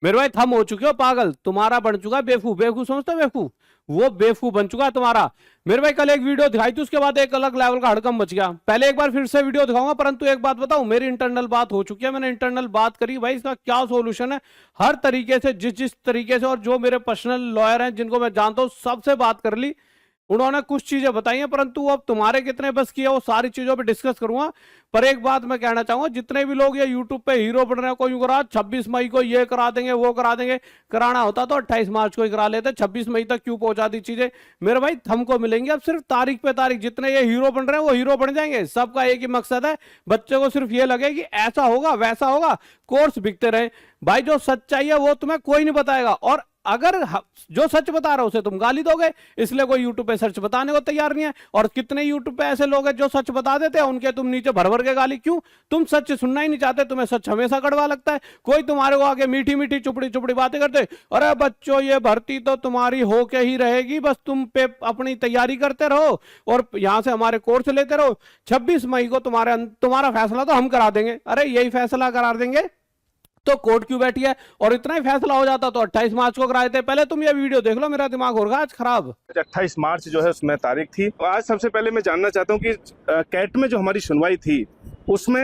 मेरे भाई थम हो चुके हो पागल, तुम्हारा बन चुका है बेवकूफ। बेवकूफ समझते हो बेवकूफ, वो बेवकूफ बन चुका है तुम्हारा। मेरे भाई कल एक वीडियो दिखाई थी, उसके बाद एक अलग लेवल का हड़कंप मच गया। पहले एक बार फिर से वीडियो दिखाऊंगा, परंतु एक बात बताऊं, मेरी इंटरनल बात हो चुकी है, मैंने इंटरनल बात करी भाई, इसका क्या सोल्यूशन है हर तरीके से, जिस जिस तरीके से, और जो मेरे पर्सनल लॉयर हैं जिनको मैं जानता हूं सबसे बात कर ली, उन्होंने कुछ चीजें बताई हैं, परंतु अब तुम्हारे कितने बस की है वो सारी चीजों पे डिस्कस करूंगा। पर एक बात मैं कहना चाहूंगा, जितने भी लोग ये यूट्यूब पे हीरो बन रहे हैं, कोई यूं करा 26 मई को ये करा देंगे वो करा देंगे, कराना होता तो 28 मार्च को ही करा लेते, 26 मई तक क्यों पहुंचा दी चीजें। मेरे भाई हमको मिलेंगे अब सिर्फ तारीख पे तारीख, जितने ये हीरो बन रहे हैं वो हीरो बन जाएंगे। सबका एक ही मकसद है, बच्चे को सिर्फ ये लगे कि ऐसा होगा वैसा होगा, कोर्स बिकते रहे। भाई जो सच्चाई है वो तुम्हें कोई नहीं बताएगा, और अगर जो सच बता रहा है उसे तुम गाली दोगे, इसलिए कोई यूट्यूब पे सच बताने को तैयार नहीं है। और कितने यूट्यूब पे ऐसे लोग हैं जो सच बता देते हैं, उनके तुम नीचे भर भर के गाली क्यों? तुम सच सुनना ही नहीं चाहते, तुम्हें सच हमेशा कड़वा लगता है। कोई तुम्हारे को आगे मीठी मीठी चुपड़ी चुपड़ी बातें करते, अरे बच्चों ये भर्ती तो तुम्हारी होके ही रहेगी, बस तुम पे अपनी तैयारी करते रहो और यहां से हमारे कोर्स लेते रहो, 26 मई को तुम्हारा फैसला तो हम करा देंगे। अरे यही फैसला करा देंगे तो कोर्ट क्यों बैठी है? और इतना ही फैसला हो जाता तो 28 मार्च को कराए थे। पहले तुम ये वीडियो देख लो, मेरा दिमाग हो रहा है आज खराब। 28 मार्च जो है उसमें तारीख थी। आज सबसे पहले मैं जानना चाहता हूं कि कैट में जो हमारी सुनवाई थी उसमें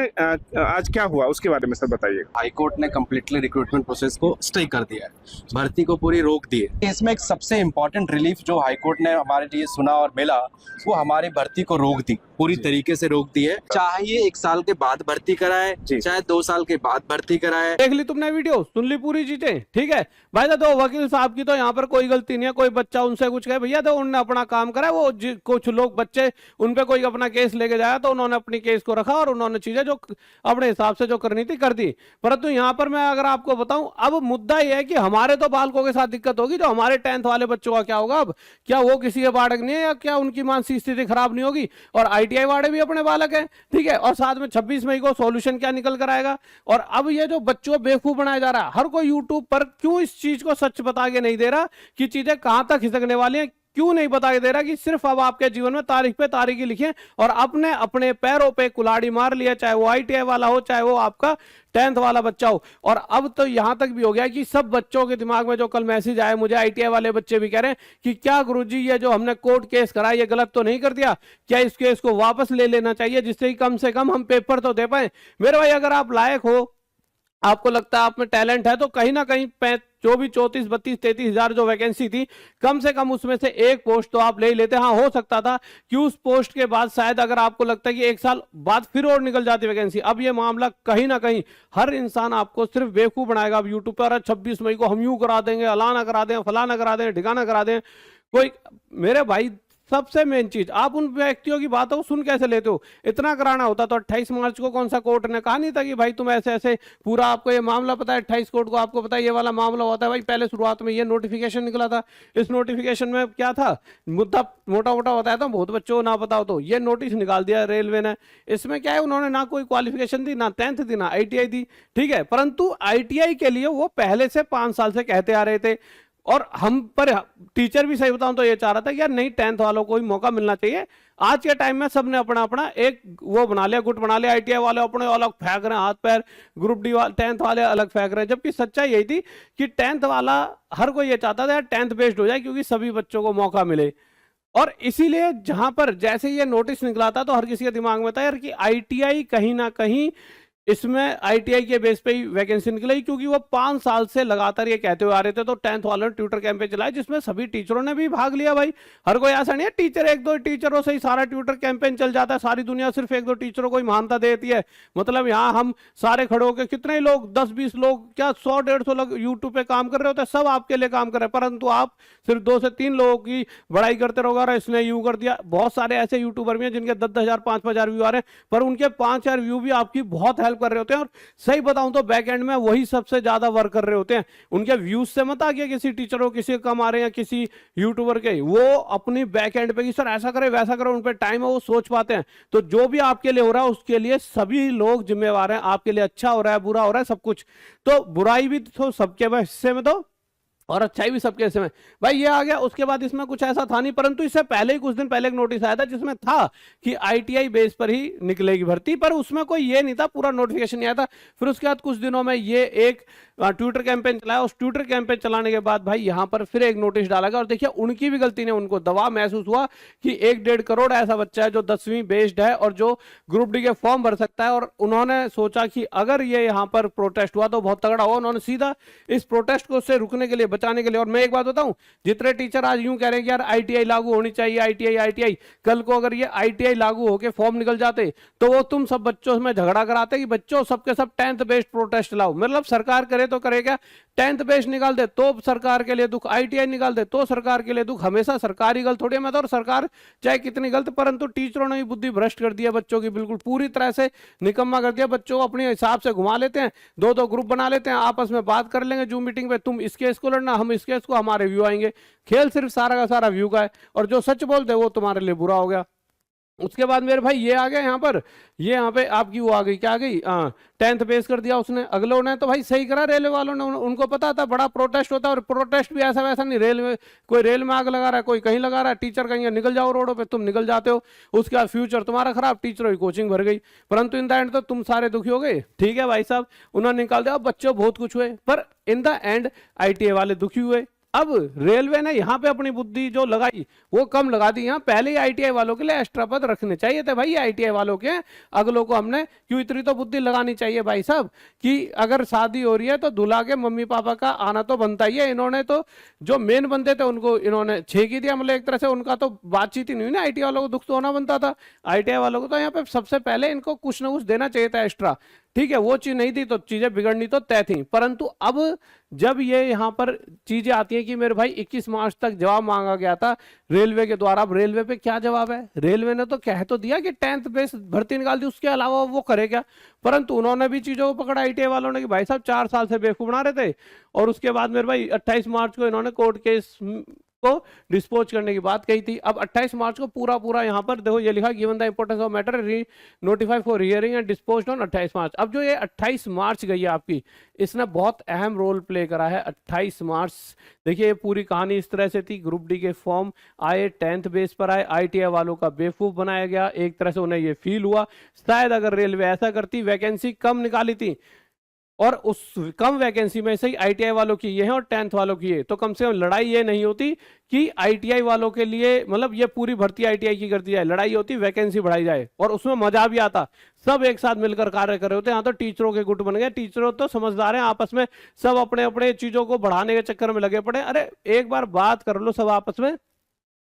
आज क्या हुआ, उसके बारे में सर बताइए। हाई कोर्ट ने कम्प्लीटली रिक्रूटमेंट प्रोसेस को स्टे कर दिया है, भर्ती को पूरी रोक दी है। इसमें एक सबसे इम्पोर्टेंट रिलीफ जो हाई कोर्ट ने हमारे लिए सुना और मिला, वो हमारी भर्ती को रोक दी, पूरी तरीके से रोक दी है। चाहे 1 साल के बाद भर्ती कराए, चाहे 2 साल के बाद भर्ती कराए। देख ली तुमने वीडियो, सुन ली पूरी चीजें, ठीक है भाई। तो वकील साहब की तो यहाँ पर कोई गलती नहीं है, कोई बच्चा उनसे कुछ कहे भैया तो उन्होंने अपना काम करा, वो कुछ लोग बच्चे उन पे कोई अपना केस लेके जाया तो उन्होंने अपनी केस को रखा और उन्होंने चीजें जो अपने हिसाब से जो करनी थी कर दी। परंतु यहाँ पर मैं अगर आपको बताऊं, अब मुद्दा यह है कि हमारे तो बालकों के साथ दिक्कत होगी, जो हमारे 10th वाले बच्चों का क्या होगा? अब क्या वो किसी के बालक नहीं है, या क्या उनकी मानसिक स्थिति खराब नहीं होगी? और ITI वाले भी अपने बालक हैं, ठीक है। और साथ में 26 मई को सॉल्यूशन क्या निकल कर आएगा? और अब ये जो बच्चों बेवकूफ बनाया जा रहा है, हर कोई यूट्यूब पर क्यों इस चीज को सच बता के नहीं दे रहा कि चीजें कहां तक खिसकने वाली हैं? क्यों नहीं बता के दे रहा कि सिर्फ अब आपके जीवन में तारीख पे तारीख ही लिखिए, और अपने अपने पैरों पे कुल्हाड़ी मार लिया, चाहे वो ITI वाला हो, चाहे वो आपका 10th वाला बच्चा हो। और अब तो यहां तक भी हो गया कि सब बच्चों के दिमाग में, जो कल मैसेज आया मुझे, ITI वाले बच्चे भी कह रहे हैं कि क्या गुरुजी ये जो हमने कोर्ट केस कराया ये गलत तो नहीं कर दिया, क्या इस केस को वापस ले लेना चाहिए, जिससे कि कम से कम हम पेपर तो दे पाए। मेरे भाई अगर आप लायक हो, आपको लगता है आप में टैलेंट है, तो कहीं ना कहीं जो भी 34, 32, 33 हजार जो वैकेंसी थी, कम से कम उसमें से एक पोस्ट तो आप ले ही लेते। हाँ, हो सकता था कि उस पोस्ट के बाद शायद अगर आपको लगता है कि 1 साल बाद फिर और निकल जाती वैकेंसी। अब ये मामला कहीं ना कहीं हर इंसान आपको सिर्फ बेवकूफ बनाएगा। अब यूट्यूब पर 26 मई को हम यूं करा देंगे, अलाना करा दें, फलाना करा दें, ठिकाना करा दें, कोई। मेरे भाई सबसे मेन चीज, आप उन व्यक्तियों की बातों को सुन कैसे लेते हो? इतना कराना होता तो 28 मार्च को कौन सा कोर्ट ने कहा नहीं था कि भाई तुम ऐसे ऐसे, पूरा आपको ये मामला पता है, 28 कोर्ट को आपको पता है ये वाला मामला होता है। भाई पहले शुरुआत में ये नोटिफिकेशन निकला था, इस नोटिफिकेशन में क्या था, मुद्दा मोटा मोटा बताया था, बहुत बच्चों को ना पता हो तो ये नोटिस निकाल दिया रेलवे ने। इसमें क्या है, उन्होंने ना कोई क्वालिफिकेशन दी, ना 10th दी, ना ITI दी, ठीक है। परंतु ITI के लिए वो पहले से 5 साल से कहते आ रहे थे, और हम पर टीचर भी सही बताऊं तो ये चाह रहा था कि यार नहीं, 10th वालों को भी मौका मिलना चाहिए। आज के टाइम में सबने अपना अपना एक वो बना लिया, गुट बना लिया। ITI वाले अपने अलग फेंक रहे हैं हाथ पैर, ग्रुप डी वाले, 10th वाले अलग फेंक रहे हैं। जबकि सच्चाई यही थी कि 10th वाला हर कोई ये चाहता था यार 10th बेस्ड हो जाए, क्योंकि सभी बच्चों को मौका मिले। और इसीलिए जहां पर जैसे ये नोटिस निकला था तो हर किसी के दिमाग में था यार कि ITI कहीं ना कहीं, इसमें ITI के बेस पे ही वैकेंसी निकली, क्योंकि वो 5 साल से लगातार ये कहते हुए आ रहे थे। तो 10th वालों ने ट्यूटर कैंपेन चलाया, जिसमें सभी टीचरों ने भी भाग लिया। भाई हर कोई ऐसा नहीं है टीचर 1-2 टीचरों से ही सारा ट्यूटर कैंपेन चल जाता है, सारी दुनिया सिर्फ 1-2 टीचरों को ही महानता देती है। मतलब यहाँ हम सारे खड़े होकर, कितने ही लोग, 10-20 लोग, क्या 100-150 लोग यूट्यूब पे काम कर रहे होते हैं, सब आपके लिए काम कर रहे हैं, परंतु आप सिर्फ 2 से 3 लोगों की बड़ाई करते रहोगे, और इसने यूं कर दिया। बहुत सारे ऐसे यूट्यूबर भी हैं जिनके 10-10 हजार, 5-5 हजार व्यू आ रहे हैं, पर उनके 5 हजार व्यू भी आपकी बहुत हेल्प कर रहे होते हैं। और सही बताऊं तो बैक एंड में वही सबसे ज्यादा वर्क कर रहे होते हैं। उनके व्यूज से मत आ गया किसी टीचर को किसी कम आ रहे हैं, किसी यूट्यूबर के, वो अपनी बैक एंड पे कि सर ऐसा करे वैसा करे, उन पे टाइम है, वो सोच पाते हैं। तो जो भी आपके लिए हो रहा है उसके लिए सभी लोग जिम्मेवार हैं, आपके लिए अच्छा हो रहा है, बुरा हो रहा है, सब कुछ। तो बुराई भी तो सबके हिस्से में, तो और अच्छाई भी सबके इसमें भाई ये आ गया। उसके बाद इसमें कुछ ऐसा था नहीं, परंतु इससे पहले ही कुछ दिन पहले एक नोटिस आया था जिसमें था कि आईटीआई बेस पर ही निकलेगी भर्ती, पर उसमें कोई ये नहीं था, पूरा नोटिफिकेशन नहीं आया था। फिर उसके बाद कुछ दिनों में ये एक ट्विटर कैंपेन चलाया, उस ट्विटर कैंपेन चलाने के बाद भाई यहाँ पर फिर एक नोटिस डाला गया, और देखिए उनकी भी गलती नहीं, उनको दबाव महसूस हुआ कि 1-1.5 करोड़ ऐसा बच्चा है जो 10वीं बेस्ड है और जो ग्रुप डी के फॉर्म भर सकता है, और उन्होंने सोचा कि अगर ये यहाँ पर प्रोटेस्ट हुआ तो बहुत तगड़ा हुआ। उन्होंने सीधा इस प्रोटेस्ट को से रुकने के लिए, बचाने के लिए, और मैं एक बात बताऊं, जितने टीचर आज यूं कह रहे हैं कि यार आईटीआई लागू होनी चाहिए, आईटीआई, कल को अगर ये आईटीआई लागू होके फॉर्म निकल जाते तो वो तुम सब बच्चों में झगड़ा कराते कि बच्चों सबके सब 10th बेस्ड प्रोटेस्ट लाओ। मतलब सरकार करे तो करेगा, 10th बेस्ड निकाल दे तो सरकार के लिए दुख, आईटीआई निकाल दे तो सरकार के लिए दुख। हमेशा सरकारी गलत थोड़ी है, मैं तो, और सरकार चाहे कितनी गलत, परंतु टीचरों ने भी बुद्धि भ्रष्ट कर दिया बच्चों की, बिल्कुल पूरी तरह से निकम्मा कर दिया। बच्चों को अपने हिसाब से घुमा लेते हैं, 2-2 ग्रुप बना लेते हैं, आपस में बात कर लेंगे जूम मीटिंग पे, तुम इस केस को लड़ना, हम इस केस को, हमारे व्यू आएंगे। खेल सिर्फ सारा का सारा व्यू का है, और जो सच बोलते वो तुम्हारे लिए बुरा हो गया। उसके बाद मेरे भाई ये आ गया यहाँ पर, ये यहाँ पे आपकी वो आ गई, क्या आ गई, 10th बेस कर दिया उसने। अगलों ने तो भाई सही करा, रेलवे वालों ने, उनको पता था बड़ा प्रोटेस्ट होता है, और प्रोटेस्ट भी ऐसा वैसा नहीं, रेलवे कोई रेल में आग लगा रहा है, कोई कहीं लगा रहा है, टीचर कहीं निकल जाओ रोडों पे, तुम निकल जाते हो, उसके बाद फ्यूचर तुम्हारा खराब, टीचरों की कोचिंग भर गई, परंतु इन द एंड तो तुम सारे दुखी हो गए। ठीक है भाई साहब, उन्होंने निकाल दिया, बच्चों बहुत कुछ हुए, पर इन द एंड आईटीआई वाले दुखी हुए। अब रेलवे ने यहाँ पे अपनी बुद्धि जो लगाई वो कम लगा दी। यहाँ पहले ही आईटीआई वालों के लिए एक्स्ट्रा पद रखने चाहिए थे भाई, आईटीआई वालों के, अगलों को हमने क्यों, इतनी तो बुद्धि लगानी चाहिए भाई साहब कि अगर शादी हो रही है तो दूल्हा के मम्मी पापा का आना तो बनता ही है। इन्होंने तो जो मेन बंदे थे उनको इन्होंने छेक ही दिया, मतलब एक तरह से उनका तो बातचीत ही नहीं हुई ना, आईटीआई वालों को दुख तो होना बनता था। आईटीआई वालों को तो यहाँ पे सबसे पहले इनको कुछ ना कुछ देना चाहिए था एक्स्ट्रा, ठीक है, वो चीज नहीं दी तो चीजें बिगड़नी तो तय थी। परंतु अब जब ये यहाँ पर चीजें आती है कि मेरे भाई 21 मार्च तक जवाब मांगा गया था रेलवे के द्वारा, अब रेलवे पे क्या जवाब है? रेलवे ने तो कह तो दिया कि 10th बेस भर्ती निकाल दी, उसके अलावा वो करे क्या? परंतु उन्होंने भी चीजों को पकड़ा आईटीआई वालों ने कि भाई साहब 4 साल से बेवकूफ बना रहे थे। और उसके बाद मेरे भाई 28 मार्च को इन्होंने कोर्ट केस को डिस्पोज करने की बात कही थी। अब 28 मार्च को पूरा यहाँ पर देखो ये लिखा, given the importance of matter renotify for hearing and disposed on 28 March. अब जो ये 28 मार्च गई है आपकी, इसने बहुत अहम रोल प्ले करा है। 28 मार्च देखिए, ये पूरी कहानी इस तरह से थी, ग्रुप डी के फॉर्म आए, 10th बेस पर आए, आईटीआई वालों का बेवकूफ बनाया गया, एक तरह से उन्हें ये फील हुआ शायद अगर रेलवे ऐसा करती, वैकेंसी कम निकाली थी और उस कम वैकेंसी में से ही आईटीआई वालों की ये है और 10th वालों की ये, तो कम से कम लड़ाई ये नहीं होती कि आईटीआई वालों के लिए, मतलब ये पूरी भर्ती आईटीआई की कर दी जाए, लड़ाई होती वैकेंसी बढ़ाई जाए, और उसमें मजा भी आता, सब एक साथ मिलकर कार्य कर रहे होते। यहाँ तो टीचरों के गुट बन गए, टीचरों तो समझदार हैं, आपस में सब अपने अपने चीजों को बढ़ाने के चक्कर में लगे पड़े। अरे एक बार बात कर लो सब आपस में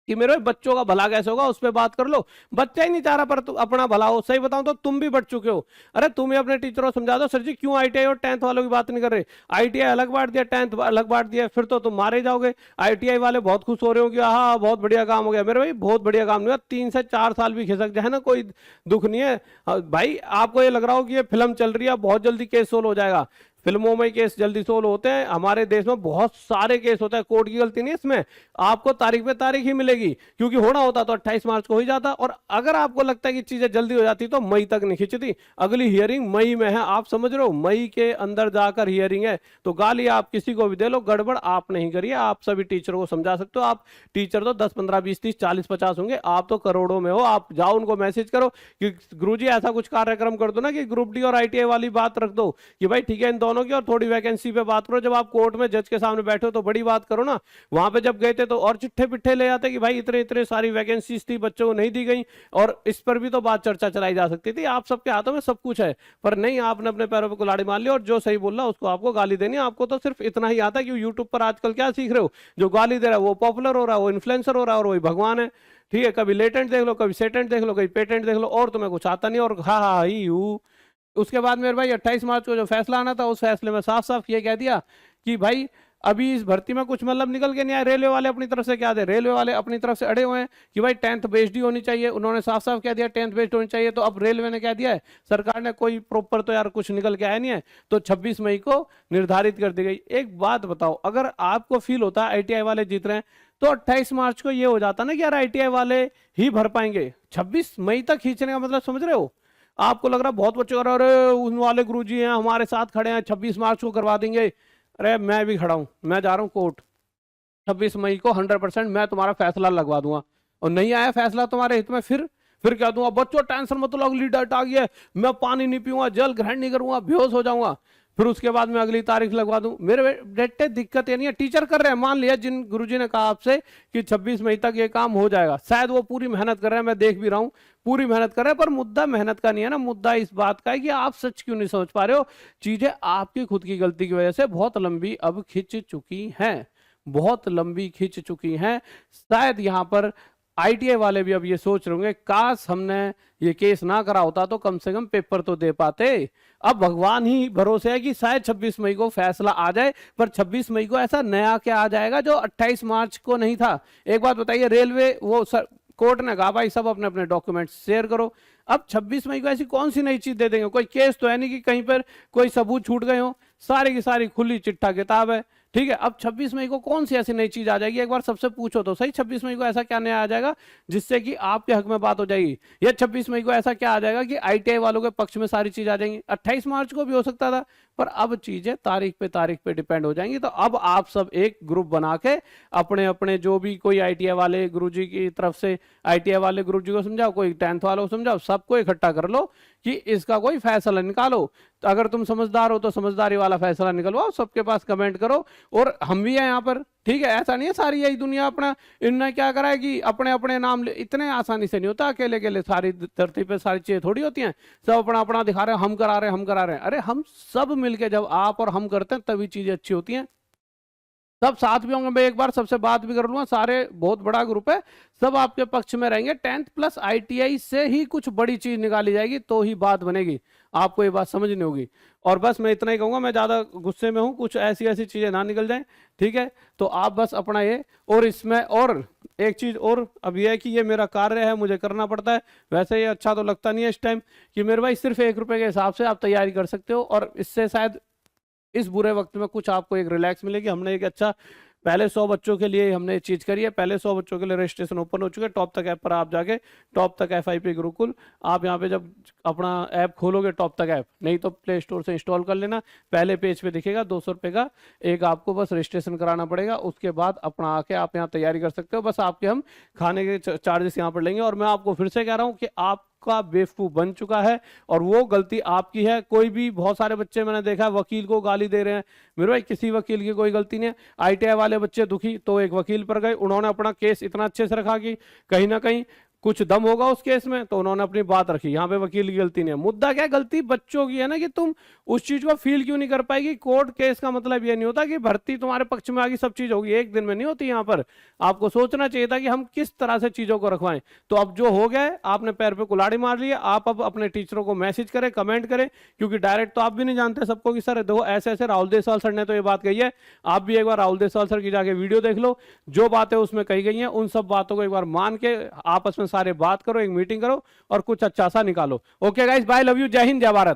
कि मेरे बच्चों का भला कैसे होगा, उस पर बात कर लो। बच्चा ही नहीं चाह रहा पर अपना भला हो। सही बताऊं तो तुम भी बढ़ चुके हो। अरे तुम ही अपने टीचरों को समझा दो, सर जी क्यों आईटीआई और 10th वालों की बात नहीं कर रहे, आईटीआई अलग बांट दिया, 10th अलग बांट दिया, फिर तो तुम मारे जाओगे। आईटीआई वाले बहुत खुश हो रहे हो कि हाँ बहुत बढ़िया काम हो गया। मेरे भाई बहुत बढ़िया काम नहीं हुआ, 3 से 4 साल भी खिसक जाए ना, कोई दुख नहीं है भाई। आपको ये लग रहा हो कि ये फिल्म चल रही है, बहुत जल्दी केस सोल्व हो जाएगा। फिल्मों में केस जल्दी सोल्व होते हैं, हमारे देश में बहुत सारे केस होते हैं, कोर्ट की गलती नहीं इसमें, आपको तारीख पे तारीख ही मिलेगी, क्योंकि होना होता तो 28 मार्च को ही जाता। और अगर आपको लगता है कि चीजें जल्दी हो जाती तो मई तक नहीं खिंचती। अगली हियरिंग मई में है, आप समझ रहे हो, मई के अंदर जाकर हियरिंग है। तो गाली आप किसी को भी दे लो, गड़बड़ आप नहीं करिए। आप सभी टीचर को समझा सकते हो। आप टीचर तो 10, 15, 20, 30, 40, 50 होंगे, आप तो करोड़ों में हो। आप जाओ उनको मैसेज करो कि गुरुजी ऐसा कुछ कार्यक्रम कर दो ना कि ग्रुप डी और आईटीआई वाली बात रख दो कि भाई ठीक है इन दोनों की, और थोड़ी वैकेंसी पे बात करो। जब आप कोर्ट में जज के सामने बैठे हो तो बड़ी बात करो ना। वहां पे जब गए थे तो और चिट्ठे पिट्ठे ले जाते कि भाई इतने इतने सारी वैकेंसीज थी, बच्चों को नहीं दी गई, और इस पर भी तो बात चर्चा चलाई जा सकती थी। आप सबके हाथों में सब कुछ है, पर नहीं, आपने अपने पैरों पे कुल्हाड़ी मार ली और जो सही बोल रहा उसको आपको गाली देनी। आपको तो सिर्फ इतना ही आता है कि यूट्यूब पर आजकल क्या सीख रहे हो, जो गाली दे रहा है वो पॉपुलर हो रहा है, वो इन्फ्लुएंसर हो रहा है और वही भगवान है। ठीक है, कभी लेटेंट देख लो, कभी सेटेंट देख लो, कभी पेटेंट देख लो, और तुम्हें कुछ आता नहीं। और हा हा ही हूँ। उसके बाद मेरे भाई 28 मार्च को जो फैसला आना था, उस फैसले में साफ साफ ये कह दिया कि भाई अभी इस भर्ती में कुछ मतलब निकल के नहीं आया। रेलवे वाले अपनी तरफ से क्या दे, रेलवे वाले अपनी तरफ से अड़े हुए हैं कि भाई 10th बेस्ड ही होनी चाहिए। उन्होंने साफ साफ कह दिया 10th बेस्ड होनी चाहिए। तो अब रेलवे ने क्या दिया है, सरकार ने कोई प्रॉपर तो यार कुछ निकल के आया नहीं है, तो 26 मई को निर्धारित कर दी गई। एक बात बताओ, अगर आपको फील होता है आईटीआई वाले जीत रहे हैं तो 28 मार्च को ये हो जाता ना कि यार आईटीआई वाले ही भर पाएंगे। 26 मई तक खींचने का मतलब समझ रहे हो? आपको लग रहा है बहुत बच्चे, अरे उन वाले गुरुजी हैं हमारे साथ खड़े हैं, 26 मार्च को करवा देंगे। अरे मैं भी खड़ा हूं, मैं जा रहा हूं कोर्ट, 26 मई को 100% मैं तुम्हारा फैसला लगवा दूंगा, और नहीं आया फैसला तुम्हारे हित में, फिर क्या दूंगा, बच्चों टेंशन मत लो, अगली डेट आ गई है, मैं पानी नहीं पीऊंगा, जल ग्रहण नहीं करूंगा, बेहोश हो जाऊंगा, फिर उसके बाद मैं अगली तारीख लगवा दूं। मेरे बेटे दिक्कत ये नहीं है, टीचर कर रहे हैं, मान लिया जिन गुरुजी ने कहा आपसे कि 26 मई तक ये काम हो जाएगा, शायद वो पूरी मेहनत कर रहे हैं, मैं देख भी रहा हूं पूरी मेहनत कर रहे हैं, पर मुद्दा मेहनत का नहीं है ना, मुद्दा इस बात का है कि आप सच क्यों नहीं समझ पा रहे हो। चीजें आपकी खुद की गलती की वजह से बहुत लंबी अब खिंच चुकी हैं, बहुत लंबी खिंच चुकी हैं। शायद यहाँ पर आईटीआई वाले भी अब ये सोच रहे होंगे, काश हमने ये केस ना करा होता तो कम से कम पेपर तो दे पाते। अब भगवान ही भरोसे है कि शायद 26 मई को फैसला आ जाए, पर 26 मई को ऐसा नया क्या आ जाएगा जो 28 मार्च को नहीं था। एक बात बताइए, रेलवे वो कोर्ट ने कहा भाई सब अपने अपने डॉक्यूमेंट्स शेयर करो, अब 26 मई को ऐसी कौन सी नई चीज दे देंगे? कोई केस तो है नहीं कि कहीं पर कोई सबूत छूट गए हो, सारी की सारी खुली चिट्ठा किताब है, ठीक है। अब 26 मई को कौन सी ऐसी नई चीज आ जाएगी? एक बार सबसे पूछो तो सही, 26 मई को ऐसा क्या नया आ जाएगा जिससे कि आपके हक में बात हो जाएगी? या 26 मई को ऐसा क्या आ जाएगा कि आईटीआई वालों के पक्ष में सारी चीज आ जाएंगी? 28 मार्च को भी हो सकता था, पर अब चीजें तारीख पे डिपेंड हो जाएंगी। तो अब आप सब एक ग्रुप बना के अपने अपने जो भी कोई आईटीआई वाले गुरुजी की तरफ से आईटीआई वाले गुरुजी को समझाओ, कोई 10th वालों को समझाओ, सबको इकट्ठा कर लो कि इसका कोई फैसला निकालो। तो अगर तुम समझदार हो तो समझदारी वाला फैसला निकलवाओ, सबके पास कमेंट करो, और हम भी हैं यहाँ पर, ठीक है। ऐसा नहीं है सारी यही दुनिया अपना, इनने क्या करा है कि अपने अपने नाम इतने आसानी से नहीं होता, अकेले अकेले सारी धरती पे सारी चीजें थोड़ी होती हैं, सब अपना अपना दिखा रहे हैं, हम करा रहे हैं हम करा रहे हैं। अरे हम सब मिलके जब आप और हम करते हैं तभी चीजें अच्छी होती हैं। सब साथ भी होंगे, मैं एक बार सबसे बात भी कर लूंगा, सारे बहुत बड़ा ग्रुप है, सब आपके पक्ष में रहेंगे। 10th प्लस आईटीआई से ही कुछ बड़ी चीज निकाली जाएगी तो ही बात बनेगी, आपको ये बात समझनी होगी। और बस मैं इतना ही कहूंगा, मैं ज्यादा गुस्से में हूं, कुछ ऐसी ऐसी चीजें ना निकल जाएं, ठीक है। तो आप बस अपना ये, और इसमें और एक चीज और अब यह है कि ये मेरा कार्य है, मुझे करना पड़ता है। वैसे ये अच्छा तो लगता नहीं है इस टाइम कि मेरे भाई सिर्फ 1 रुपए के हिसाब से आप तैयारी कर सकते हो, और इससे शायद इस बुरे वक्त में कुछ आपको एक रिलैक्स मिलेगी। हमने एक अच्छा पहले 100 बच्चों के लिए हमने चीज करी है, पहले 100 बच्चों के लिए रजिस्ट्रेशन ओपन हो चुके हैं। टॉप तक ऐप पर आप जाके टॉप तक FIP गुरुकुल, आप यहाँ पे जब अपना ऐप खोलोगे टॉप तक ऐप, नहीं तो प्ले स्टोर से इंस्टॉल कर लेना, पहले पेज पे दिखेगा 200 रुपये का एक आपको बस रजिस्ट्रेशन कराना पड़ेगा, उसके बाद अपना आके आप यहाँ तैयारी कर सकते हो। बस आपके हम खाने के चार्जेस यहाँ पर लेंगे। और मैं आपको फिर से कह रहा हूँ कि आप का बेवकूफ बन चुका है, और वो गलती आपकी है। कोई भी, बहुत सारे बच्चे मैंने देखा वकील को गाली दे रहे हैं, मेरे भाई किसी वकील की कोई गलती नहीं है। आईटीआई वाले बच्चे दुखी तो एक वकील पर गए, उन्होंने अपना केस इतना अच्छे से रखा कि कहीं ना कहीं कुछ दम होगा उस केस में, तो उन्होंने अपनी बात रखी। यहाँ पे वकील की गलती नहीं है। मुद्दा क्या, गलती बच्चों की है ना कि तुम उस चीज को फील क्यों नहीं कर पाएगी। कोर्ट केस का मतलब ये नहीं होता कि भर्ती तुम्हारे पक्ष में आ गई सब चीज होगी, एक दिन में नहीं होती। यहाँ पर आपको सोचना चाहिए था कि हम किस तरह से चीजों को रखवाएं। तो अब जो हो गया, आपने पैर पे कुल्हाड़ी मार ली है, आप अब अपने टीचरों को मैसेज करें, कमेंट करें, क्योंकि डायरेक्ट तो आप भी नहीं जानते सबको कि सर देखो ऐसे ऐसे राहुल देसवाल सर ने तो ये बात कही है। आप भी एक बार राहुल देसवाल सर की जाके वीडियो देख लो, जो बातें उसमें कही गई हैं उन सब बातों को एक बार मान के आपस में सारे बात करो, मीटिंग करो और कुछ अच्छा सा निकालो। Okay guys, bye, love you, जय हिंद, जय भारत।